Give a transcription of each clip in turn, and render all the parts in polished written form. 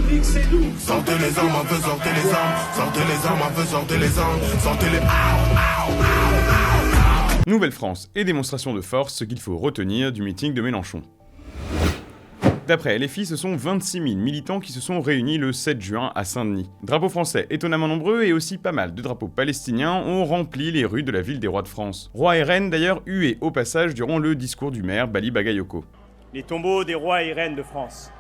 République, c'est nous. Sortez les armes, un peu sortez les armes. Sortez les armes, un peu sortez les armes. Sortez les... Nouvelle-France et démonstration de force, ce qu'il faut retenir du meeting de Mélenchon. D'après LFI, ce sont 26 000 militants qui se sont réunis le 7 juin à Saint-Denis. Drapeaux français étonnamment nombreux et aussi pas mal de drapeaux palestiniens ont rempli les rues de la ville des rois de France. Rois et reines d'ailleurs hués au passage durant le discours du maire Bali Bagayoko. Les tombeaux des rois et reines de France.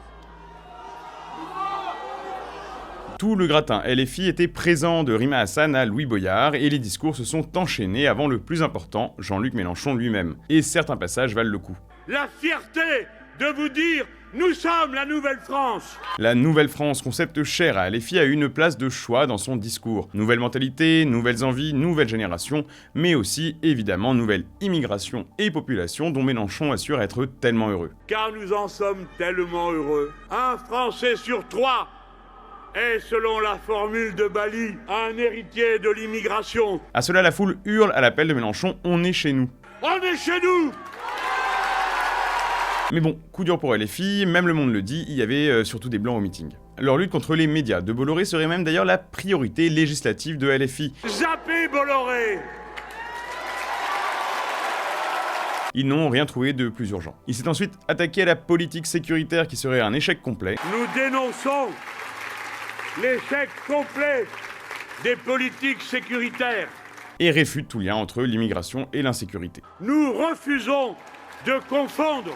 Tout le gratin LFI était présent de Rima Hassan à Louis Boyard et les discours se sont enchaînés avant le plus important, Jean-Luc Mélenchon lui-même. Et certains passages valent le coup. La fierté de vous dire « Nous sommes la Nouvelle-France ». La Nouvelle-France, concept cher à LFI, a eu une place de choix dans son discours. Nouvelle mentalité, nouvelles envies, nouvelle génération, mais aussi, évidemment, nouvelle immigration et population dont Mélenchon assure être tellement heureux. Car nous en sommes tellement heureux. Un Français sur 3 est, selon la formule de Bali, un héritier de l'immigration. À cela, la foule hurle à l'appel de Mélenchon « On est chez nous ». On est chez nous. Mais bon, coup dur pour LFI, même Le Monde le dit, il y avait surtout des blancs au meeting. Leur lutte contre les médias de Bolloré serait même d'ailleurs la priorité législative de LFI. Zappez Bolloré. Ils n'ont rien trouvé de plus urgent. Il s'est ensuite attaqué à la politique sécuritaire qui serait un échec complet. Nous dénonçons l'échec complet des politiques sécuritaires. Et réfute tout lien entre l'immigration et l'insécurité. Nous refusons de confondre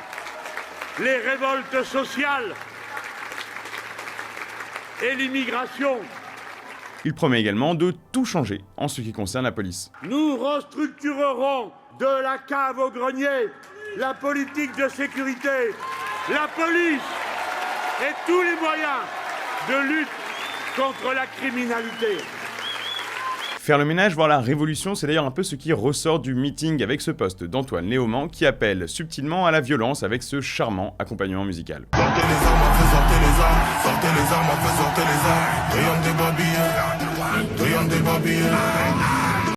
les révoltes sociales et l'immigration. Il promet également de tout changer en ce qui concerne la police. Nous restructurerons de la cave au grenier la politique de sécurité, la police et tous les moyens de lutte contre la criminalité. Faire le ménage, voire la révolution, c'est d'ailleurs un peu ce qui ressort du meeting avec ce poste d'Antoine Léaumont qui appelle subtilement à la violence avec ce charmant accompagnement musical. Sortez les armes, un peu sortez les armes. Sortez les armes, un peu sortez les armes. Triomphe des babilles. Triomphe des babilles.